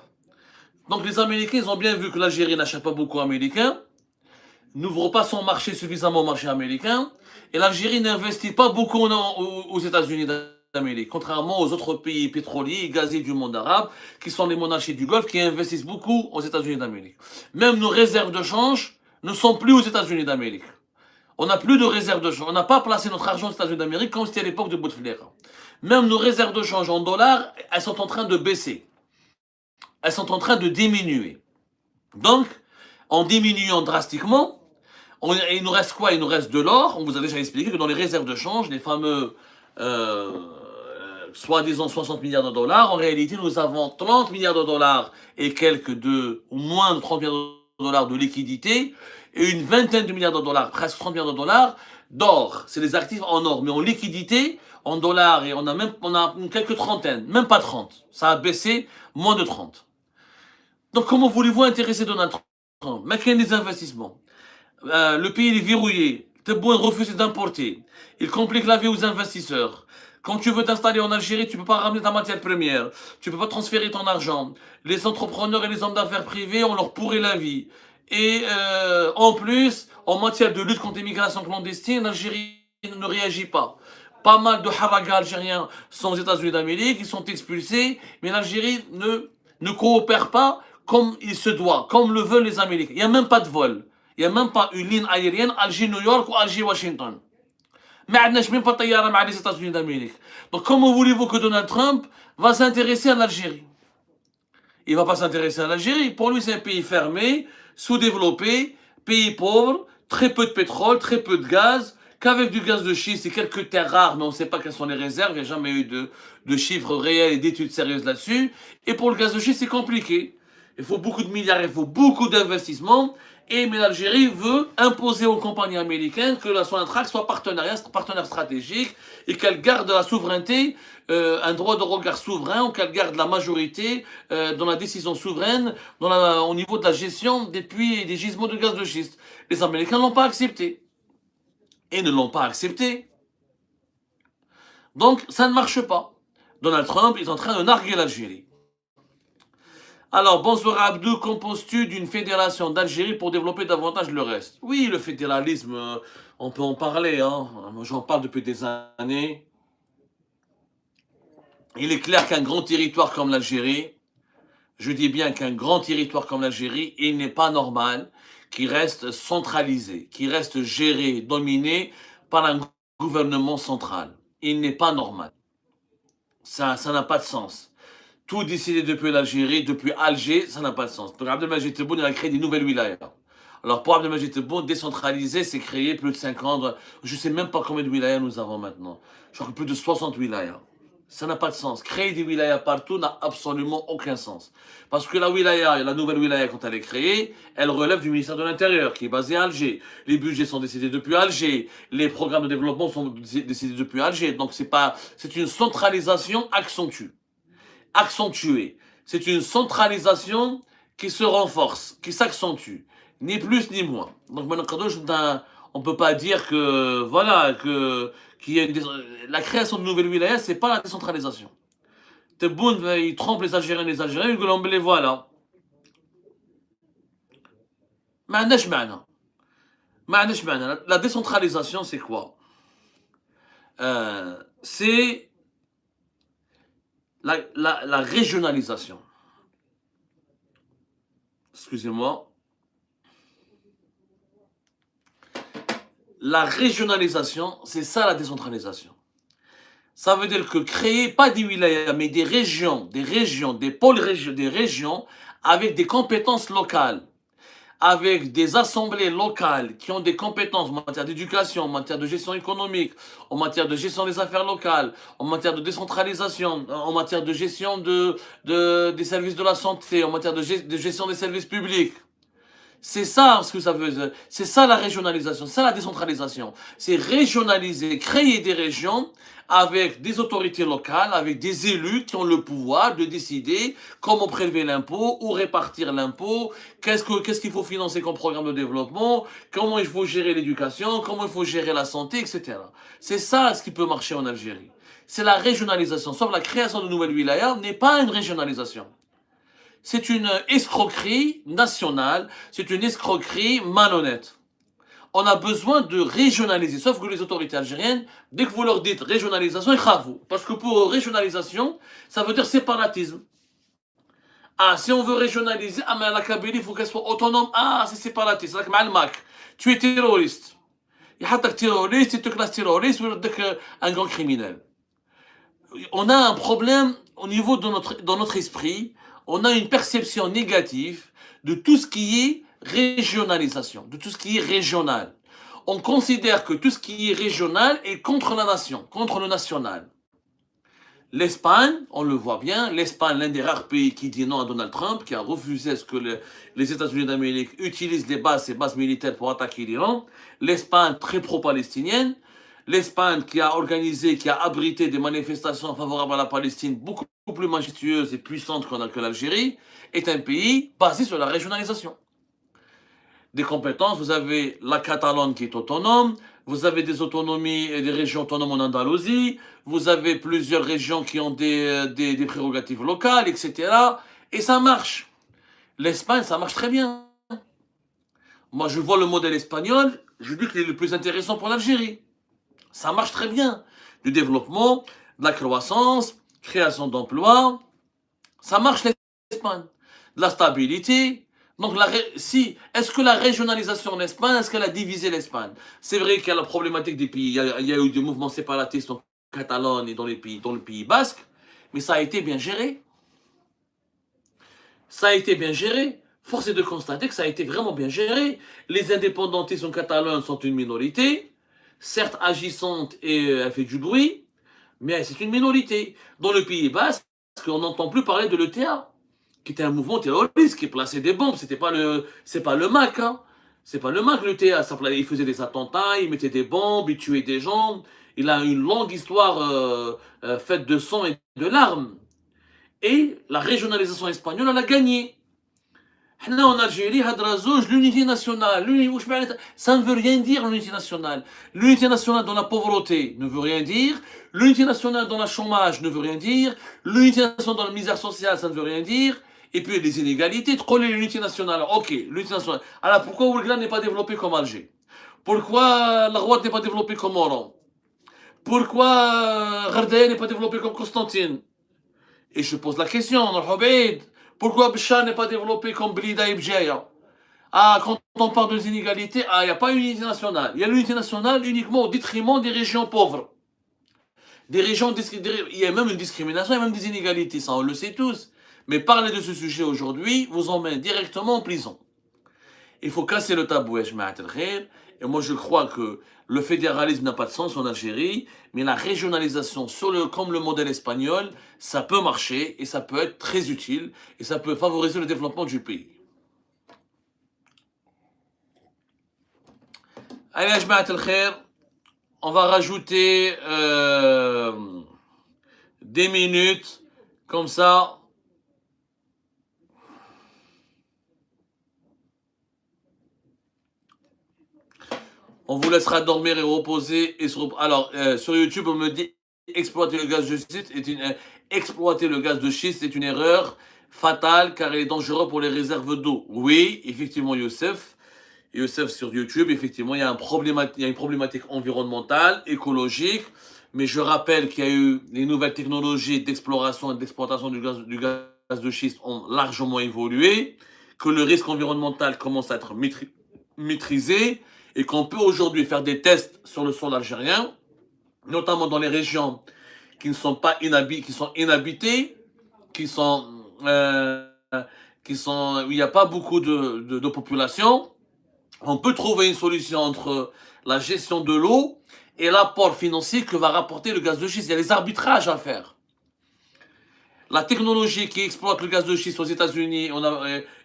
Donc les Américains, ils ont bien vu que l'Algérie n'achète pas beaucoup américain, n'ouvre pas son marché suffisamment au marché américain, et l'Algérie n'investit pas beaucoup aux États-Unis d'Amérique, contrairement aux autres pays pétroliers et gaziers du monde arabe, qui sont les monarchies du Golfe, qui investissent beaucoup aux États-Unis d'Amérique. Même nos réserves de change ne sont plus aux États-Unis d'Amérique. On n'a plus de réserves de change. On n'a pas placé notre argent aux États-Unis d'Amérique comme c'était à l'époque de Bouteflika. Même nos réserves de change en dollars, elles sont en train de baisser. Elles sont en train de diminuer. Donc, en diminuant drastiquement, il nous reste quoi? Il nous reste de l'or. On vous a déjà expliqué que dans les réserves de change, les fameux soi-disant 60 milliards de dollars, en réalité, nous avons 30 milliards de dollars et ou moins de 30 milliards de dollars de liquidités et une vingtaine de milliards de dollars, presque 30 milliards de dollars d'or. C'est les actifs en or, mais en liquidité, en dollars, et on a quelques trentaines, même pas 30. Ça a baissé, moins de 30. Donc comment voulez-vous intéresser Donald Trump? Mettre des investissements. Le pays est verrouillé. Tebboune refuse d'importer. Il complique la vie aux investisseurs. Quand tu veux t'installer en Algérie, tu ne peux pas ramener ta matière première. Tu ne peux pas transférer ton argent. Les entrepreneurs et les hommes d'affaires privés, on leur pourrit la vie. Et en plus, en matière de lutte contre l'immigration clandestine, l'Algérie ne réagit pas. Pas mal de haragas algériens sont aux États-Unis d'Amérique, ils sont expulsés, mais l'Algérie ne coopère pas comme il se doit, comme le veulent les Américains. Il n'y a même pas de vol. Il n'y a même pas une ligne aérienne Alger-New York ou Alger-Washington. ما عندناش même pas طيارة مع les États-Unis d'Amérique. Donc comment voulez-vous que Donald Trump va s'intéresser à l'Algérie? Il ne va pas s'intéresser à l'Algérie. Pour lui, c'est un pays fermé, sous-développé, pays pauvre, très peu de pétrole, très peu de gaz, qu'avec du gaz de schiste et quelques terres rares, mais on ne sait pas quelles sont les réserves, il n'y a jamais eu de chiffres réels et d'études sérieuses là-dessus. Et pour le gaz de schiste, c'est compliqué. Il faut beaucoup de milliards, il faut beaucoup d'investissements. Mais l'Algérie veut imposer aux compagnies américaines que la Sonatrach soit partenaire stratégique et qu'elle garde la souveraineté, un droit de regard souverain, ou qu'elle garde la majorité dans la décision souveraine, au niveau de la gestion des puits et des gisements de gaz de schiste. Les Américains ne l'ont pas accepté. Et ne l'ont pas accepté. Donc, ça ne marche pas. Donald Trump est en train de narguer l'Algérie. Alors, bonsoir Abdou, composes-tu d'une fédération d'Algérie pour développer davantage le reste? Oui, le fédéralisme, on peut en parler, hein. J'en parle depuis des années. Il est clair qu'un grand territoire comme l'Algérie, je dis bien qu'un grand territoire comme l'Algérie, il n'est pas normal qu'il reste centralisé, qu'il reste géré, dominé par un gouvernement central. Il n'est pas normal. Ça n'a pas de sens. Tout décidé depuis l'Algérie, depuis Alger, ça n'a pas de sens. Donc Abdelmajid Tebboune, il a créé des nouvelles wilayas. Alors pour Abdelmajid Tebboune, décentraliser, c'est créer plus de 50, je ne sais même pas combien de wilayas nous avons maintenant. Je crois que plus de 60 wilayas. Ça n'a pas de sens. Créer des wilayas partout n'a absolument aucun sens. Parce que la wilaya, la nouvelle wilaya, quand elle est créée, elle relève du ministère de l'Intérieur, qui est basé à Alger. Les budgets sont décidés depuis Alger. Les programmes de développement sont décidés depuis Alger. Donc c'est une centralisation accentuée. C'est une centralisation qui se renforce, qui s'accentue. Ni plus ni moins. Donc on ne peut pas dire que, voilà, qu'il y a la création de nouvelles wilayas, c'est pas la décentralisation. Tebboune, il trompe les Algériens, ils disent, les voilà. La décentralisation, c'est quoi? C'est la régionalisation. Excusez-moi. La régionalisation, c'est ça la décentralisation. Ça veut dire que créer, pas des wilayas, mais des régions, des pôles des régions avec des compétences locales, avec des assemblées locales qui ont des compétences en matière d'éducation, en matière de gestion économique, en matière de gestion des affaires locales, en matière de décentralisation, en matière de gestion des services de la santé, en matière de gestion des services publics. C'est ça ce que ça veut dire. C'est ça la régionalisation, c'est ça la décentralisation. C'est régionaliser, créer des régions avec des autorités locales, avec des élus qui ont le pouvoir de décider comment prélever l'impôt, où répartir l'impôt, qu'est-ce qu'il faut financer comme programme de développement, comment il faut gérer l'éducation, comment il faut gérer la santé, etc. C'est ça ce qui peut marcher en Algérie. C'est la régionalisation. Sauf la création de nouvelles wilayas n'est pas une régionalisation. C'est une escroquerie nationale, c'est une escroquerie malhonnête. On a besoin de régionaliser, sauf que les autorités algériennes, dès que vous leur dites régionalisation, ils chavent. Parce que pour eux, régionalisation, ça veut dire séparatisme. Ah, si on veut régionaliser, ah, mais la Kabylie, il faut qu'elle soit autonome. Ah, c'est séparatiste. C'est comme le MAC. Tu es terroriste. Il y a terroriste, il te classe terroriste, ou un grand criminel. On a un problème au niveau de dans notre esprit. On a une perception négative de tout ce qui est régionalisation, de tout ce qui est régional. On considère que tout ce qui est régional est contre la nation, contre le national. L'Espagne, on le voit bien, l'Espagne, l'un des rares pays qui dit non à Donald Trump, qui a refusé ce que les États-Unis d'Amérique utilisent ces bases militaires pour attaquer l'Iran. L'Espagne, très pro-palestinienne. L'Espagne qui a organisé, qui a abrité des manifestations favorables à la Palestine beaucoup plus majestueuses et puissantes que l'Algérie, est un pays basé sur la régionalisation. Des compétences, vous avez la Catalogne qui est autonome, vous avez des autonomies et des régions autonomes en Andalousie, vous avez plusieurs régions qui ont des prérogatives locales, etc. Et ça marche. L'Espagne, ça marche très bien. Moi, je vois le modèle espagnol, je dis qu'il est le plus intéressant pour l'Algérie. Ça marche très bien. Du développement, de la croissance, création d'emplois, ça marche l'Espagne. De la stabilité. Donc, est-ce que la régionalisation en Espagne, est-ce qu'elle a divisé l'Espagne? C'est vrai qu'il y a la problématique des pays. Il y a eu des mouvements séparatistes en Catalogne et dans le pays basque, mais ça a été bien géré. Ça a été bien géré. Force est de constater que ça a été vraiment bien géré. Les indépendantistes en Catalogne sont une minorité, certes agissante et elle fait du bruit, mais c'est une minorité. Dans le Pays Basque, on n'entend plus parler de l'ETA, qui était un mouvement terroriste, qui plaçait des bombes. C'est pas le MAC, hein. C'est pas le MAC, l'ETA. Il faisait des attentats, il mettait des bombes, il tuait des gens. Il a une longue histoire faite de sang et de larmes. Et la régionalisation espagnole, elle a gagné. حنا en Algérie هضره زوج l'unité nationale, ça ne veut rien dire l'unité nationale. L'unité nationale dans la pauvreté ne veut rien dire, l'unité nationale dans le chômage ne veut rien dire, l'unité nationale dans la misère sociale ça ne veut rien dire, et puis les inégalités, l'unité nationale, ok, l'unité nationale. Alors pourquoi Ouargla n'est pas développé comme Alger? Pourquoi la Route n'est pas développée comme Oran? Pourquoi Ghardaï n'est pas développé comme Constantine? Et je pose la question, pourquoi Béchar n'est pas développé comme Blida et Bjaya? Ah, quand on parle des inégalités, il n'y a pas une unité nationale. Il y a l'unité nationale uniquement au détriment des régions pauvres. Il y a même une discrimination, il y a même des inégalités, ça on le sait tous. Mais parler de ce sujet aujourd'hui vous emmène directement en prison. Il faut casser le tabou, et moi je crois que le fédéralisme n'a pas de sens en Algérie, mais la régionalisation comme le modèle espagnol, ça peut marcher et ça peut être très utile et ça peut favoriser le développement du pays. Allez, on va rajouter des minutes, comme ça. On vous laissera dormir et reposer. Alors, sur YouTube, on me dit exploiter le gaz de schiste est une erreur fatale car il est dangereux pour les réserves d'eau. Oui, effectivement, Youssef, sur YouTube, effectivement, il y a une problématique environnementale, écologique, mais je rappelle qu'il y a eu les nouvelles technologies d'exploration et d'exploitation du gaz de schiste ont largement évolué, que le risque environnemental commence à être maîtrisé, et qu'on peut aujourd'hui faire des tests sur le sol algérien, notamment dans les régions qui ne sont pas inhabitées, où il n'y a pas beaucoup de population. On peut trouver une solution entre la gestion de l'eau et l'apport financier que va rapporter le gaz de schiste. Il y a des arbitrages à faire. La technologie qui exploite le gaz de schiste aux États-Unis,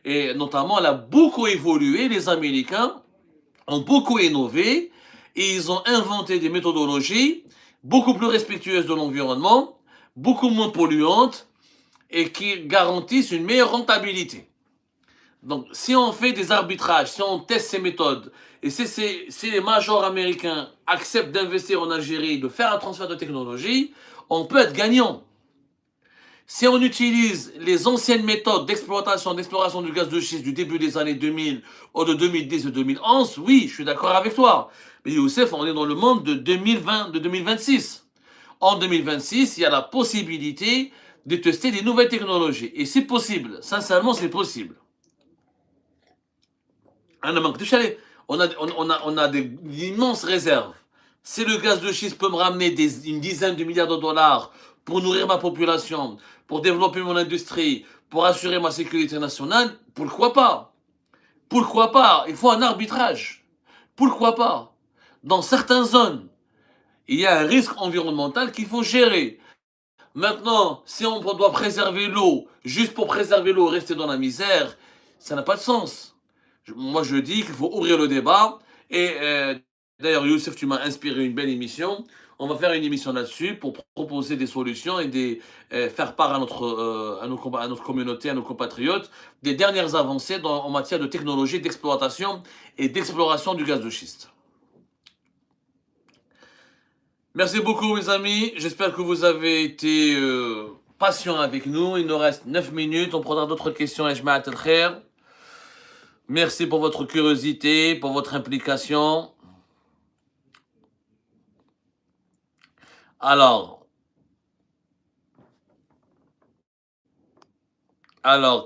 et notamment, elle a beaucoup évolué. Les Américains ont beaucoup innové et ils ont inventé des méthodologies beaucoup plus respectueuses de l'environnement, beaucoup moins polluantes et qui garantissent une meilleure rentabilité. Donc, si on fait des arbitrages, si on teste ces méthodes, et si les majors américains acceptent d'investir en Algérie, de faire un transfert de technologie, on peut être gagnant. Si on utilise les anciennes méthodes d'exploration du gaz de schiste du début des années 2000 ou de 2010 ou 2011, oui, je suis d'accord avec toi. Mais Youssef, on est dans le monde de 2026. En 2026, il y a la possibilité de tester des nouvelles technologies. Et c'est possible. Sincèrement, c'est possible. On a d'immenses réserves. Si le gaz de schiste peut me ramener une dizaine de milliards de dollars pour nourrir ma population, pour développer mon industrie, pour assurer ma sécurité nationale, pourquoi pas? Pourquoi pas? Il faut un arbitrage. Pourquoi pas? Dans certaines zones, il y a un risque environnemental qu'il faut gérer. Maintenant, si on doit préserver l'eau, juste pour préserver l'eau, rester dans la misère, ça n'a pas de sens. Moi, je dis qu'il faut ouvrir le débat. Et d'ailleurs, Youssef, tu m'as inspiré une belle émission. On va faire une émission là-dessus pour proposer des solutions et faire part à notre communauté, à nos compatriotes, des dernières avancées en matière de technologie, d'exploitation et d'exploration du gaz de schiste. Merci beaucoup, mes amis. J'espère que vous avez été patients avec nous. Il nous reste 9 minutes. On prendra d'autres questions. Ejma'at al-Khair. Merci pour votre curiosité, pour votre implication. Alors,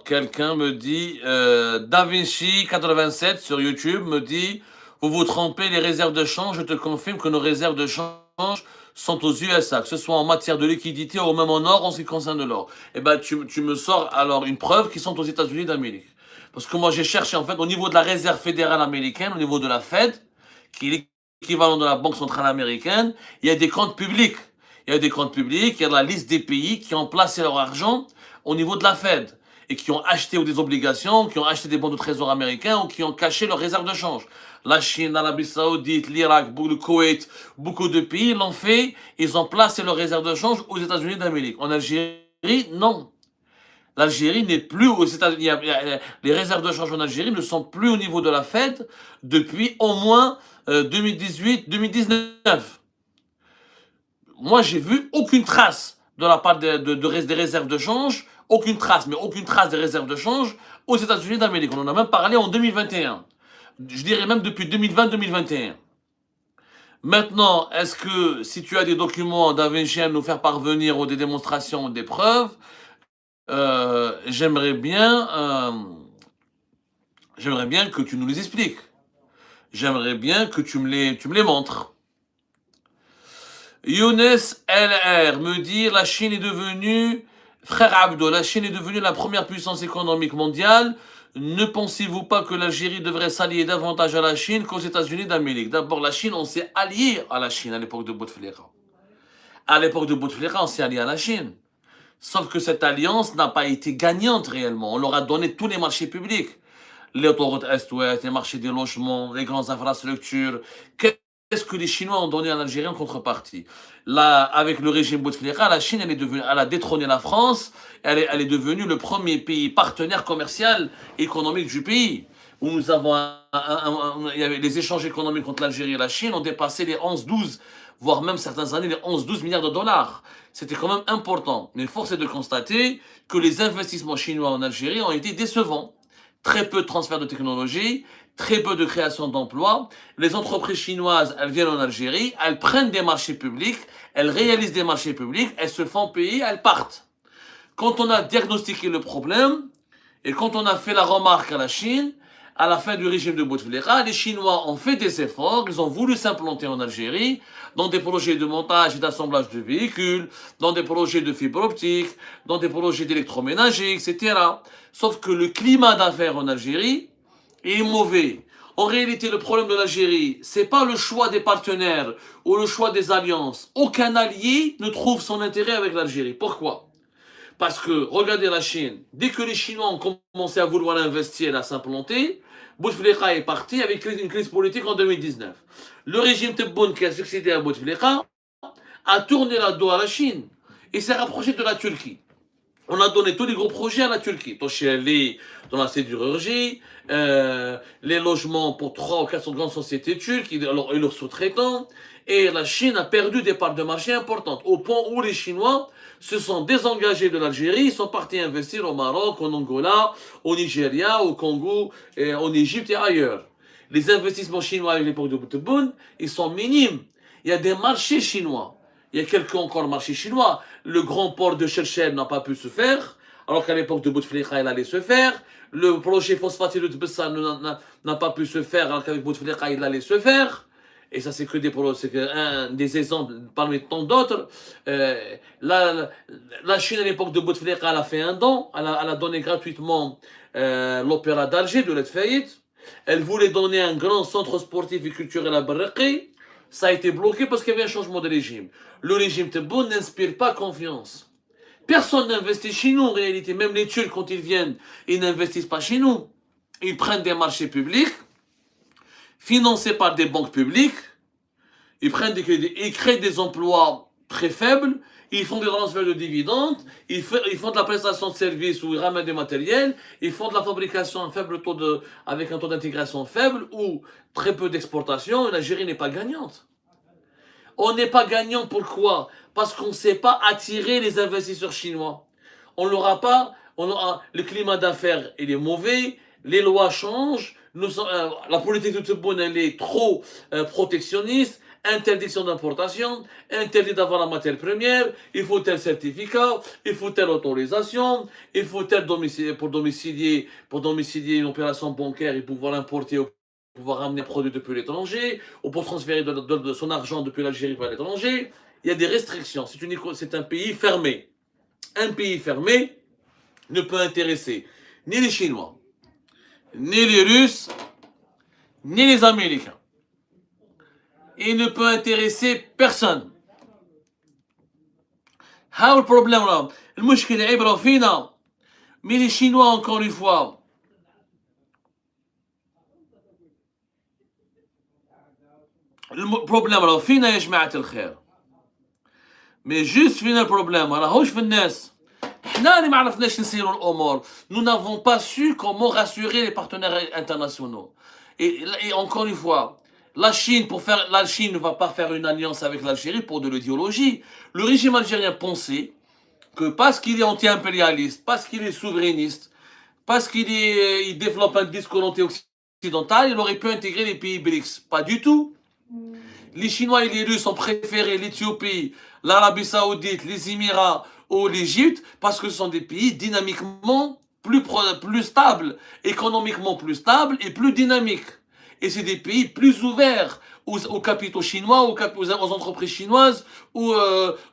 quelqu'un me dit, DaVinci 87 sur YouTube me dit, vous vous trompez, les réserves de change, je te confirme que nos réserves de change sont aux USA, que ce soit en matière de liquidité ou même en or en ce qui concerne l'or. Eh ben, tu me sors alors une preuve qu'ils sont aux États-Unis d'Amérique. Parce que moi, j'ai cherché en fait au niveau de la réserve fédérale américaine, au niveau de la Fed, qui est l'équivalent de la Banque centrale américaine, il y a des comptes publics. Il y a des comptes publics, il y a la liste des pays qui ont placé leur argent au niveau de la Fed et qui ont acheté ou des obligations, qui ont acheté des bons de trésor américains ou qui ont caché leurs réserves de change. La Chine, l'Arabie Saoudite, l'Irak, le Koweït, beaucoup de pays l'ont fait, ils ont placé leurs réserves de change aux États-Unis d'Amérique. En Algérie, non. L'Algérie n'est plus aux États-Unis. Les réserves de change en Algérie ne sont plus au niveau de la Fed depuis au moins 2018-2019. Moi, j'ai vu aucune trace de la part des réserves de change, aucune trace, mais aucune trace des réserves de change aux États-Unis d'Amérique. On en a même parlé en 2021. Je dirais même depuis 2020-2021. Maintenant, est-ce que si tu as des documents d'Avinci à nous faire parvenir ou des démonstrations ou des preuves, j'aimerais bien que tu nous les expliques. J'aimerais bien que tu me les montres. Younes LR me dit la Chine est devenue, frère Abdo, la Chine est devenue la première puissance économique mondiale. Ne pensez-vous pas que l'Algérie devrait s'allier davantage à la Chine qu'aux États-Unis d'Amérique? D'abord, la Chine, on s'est allié à la Chine à l'époque de Bouteflika. À l'époque de Bouteflika, on s'est allié à la Chine. Sauf que cette alliance n'a pas été gagnante réellement. On leur a donné tous les marchés publics. Les autoroutes Est-Ouest, les marchés des logements, les grandes infrastructures. Qu'est-ce que les Chinois ont donné à l'Algérie en contrepartie? Là, avec le régime Bouteflika, la Chine, elle a détrôné la France. Elle est devenue le premier pays partenaire commercial économique du pays. Où nous avons il y avait les échanges économiques entre l'Algérie et la Chine ont dépassé les 11-12, voire même certaines années les 11-12 milliards de dollars. C'était quand même important. Mais force est de constater que les investissements chinois en Algérie ont été décevants. Très peu de transfert de technologie, très peu de création d'emplois. Les entreprises chinoises, elles viennent en Algérie, elles prennent des marchés publics, elles réalisent des marchés publics, elles se font payer, elles partent. Quand on a diagnostiqué le problème, et quand on a fait la remarque à la Chine, à la fin du régime de Bouteflika, les Chinois ont fait des efforts, ils ont voulu s'implanter en Algérie, dans des projets de montage et d'assemblage de véhicules, dans des projets de fibre optique, dans des projets d'électroménager, etc. Sauf que le climat d'affaires en Algérie est mauvais. En réalité, le problème de l'Algérie, c'est pas le choix des partenaires ou le choix des alliances. Aucun allié ne trouve son intérêt avec l'Algérie. Pourquoi? Parce que, regardez la Chine, dès que les Chinois ont commencé à vouloir investir et à s'implanter, Bouteflika est parti avec une crise politique en 2019. Le régime Tebboune qui a succédé à Bouteflika a tourné la dos à la Chine et s'est rapproché de la Turquie. On a donné tous les gros projets à la Turquie. Tosheli dans la sidérurgie, les logements pour 3 ou 4 grandes sociétés turques et leurs sous-traitants. Et la Chine a perdu des parts de marché importantes, au point où les Chinois se sont désengagés de l'Algérie, ils sont partis investir au Maroc, en Angola, au Nigeria, au Congo, en Égypte et ailleurs. Les investissements chinois à l'époque de Tebboune, ils sont minimes. Il y a des marchés chinois. Il y a quelques encore marchés chinois. Le grand port de Cherchel n'a pas pu se faire, alors qu'à l'époque de Bouteflika, il allait se faire. Le projet phosphatique de Tbessa n'a pas pu se faire, alors qu'avec Bouteflika, il allait se faire. Et ça, c'est que des exemples parmi tant d'autres. La Chine, à l'époque de Bouteflika, elle a fait un don. Elle a donné gratuitement l'opéra d'Alger de l'aide faillite. Elle voulait donner un grand centre sportif et culturel à Barraqi. Ça a été bloqué parce qu'il y avait un changement de régime. Le régime Tebboune n'inspire pas confiance. Personne n'investit chez nous en réalité. Même les Turcs, quand ils viennent, ils n'investissent pas chez nous. Ils prennent des marchés publics, financés par des banques publiques. Ils prennent des crédits, ils créent des emplois très faibles. Ils font des transferts de dividendes, ils font de la prestation de services où ils ramènent des matériels, ils font de la fabrication avec un taux d'intégration faible ou très peu d'exportation. L'Algérie n'est pas gagnante. On n'est pas gagnant, pourquoi? Parce qu'on ne sait pas attirer les investisseurs chinois. On l'aura pas, le climat d'affaires il est mauvais, les lois changent, la politique de Tebboune elle est trop protectionniste, interdiction d'importation, interdit d'avoir la matière première, il faut tel certificat, il faut telle autorisation, il faut tel domicile pour domicilier une opération bancaire et pouvoir l'importer ou pouvoir ramener un produit depuis l'étranger, ou pour transférer de son argent depuis l'Algérie vers l'étranger. Il y a des restrictions. C'est un pays fermé. Un pays fermé ne peut intéresser ni les Chinois, ni les Russes, ni les Américains. Il ne peut intéresser personne. ها البروبليم راه المشكل عبره فينا. Mais les Chinois encore une fois البروبليم راه فينا يا جماعة الخير. مي جوست فينا البروبليم راهوش في الناس. حنا اللي ما عرفناش نسيروا الامور. Nous n'avons pas su comment rassurer les partenaires internationaux. Et encore une fois, la Chine ne va pas faire une alliance avec l'Algérie pour de l'idéologie. Le régime algérien pensait que parce qu'il est anti-impérialiste, parce qu'il est souverainiste, parce qu'il développe un discours anti-occidental, il aurait pu intégrer les pays BRICS. Pas du tout. Les Chinois et les Russes ont préféré l'Éthiopie, l'Arabie Saoudite, les Émirats ou l'Égypte parce que ce sont des pays dynamiquement plus stables, économiquement plus stables et plus dynamiques. Et c'est des pays plus ouverts aux capitaux chinois, aux entreprises chinoises ou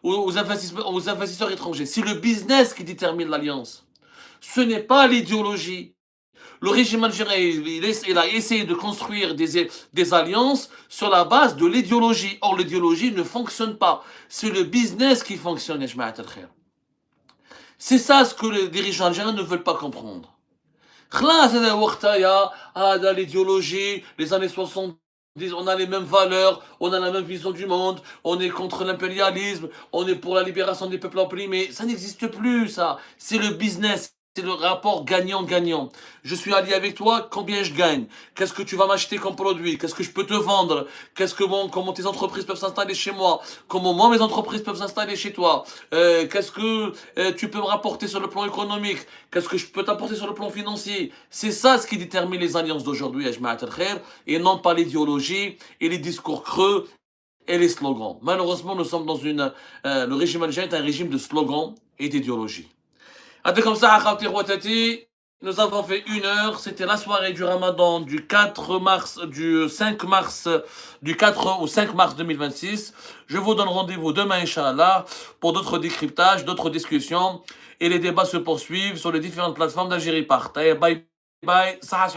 aux investisseurs étrangers. C'est le business qui détermine l'alliance. Ce n'est pas l'idéologie. Le régime algérien, il a essayé de construire des alliances sur la base de l'idéologie. Or, l'idéologie ne fonctionne pas. C'est le business qui fonctionne, ya jma'at al-khair. C'est ça ce que les dirigeants algériens ne veulent pas comprendre. L'idéologie, les années 70, on a les mêmes valeurs, on a la même vision du monde, on est contre l'impérialisme, on est pour la libération des peuples opprimés. Ça n'existe plus, ça. C'est le business. C'est le rapport gagnant-gagnant. Je suis allié avec toi, combien je gagne? Qu'est-ce que tu vas m'acheter comme produit? Qu'est-ce que je peux te vendre? Comment tes entreprises peuvent s'installer chez moi? Comment moi mes entreprises peuvent s'installer chez toi? Qu'est-ce que tu peux me rapporter sur le plan économique? Qu'est-ce que je peux t'apporter sur le plan financier? C'est ça ce qui détermine les alliances d'aujourd'hui, Ajma'at al-Khair, et non pas l'idéologie et les discours creux et les slogans. Malheureusement, nous sommes dans le régime algérien est un régime de slogans et d'idéologie. Comme ça, nous avons fait 1 heure. C'était la soirée du Ramadan du 4 au 5 mars 2026. Je vous donne rendez-vous demain, Inch'Allah, pour d'autres décryptages, d'autres discussions. Et les débats se poursuivent sur les différentes plateformes d'Algérie Part. Bye bye. Saha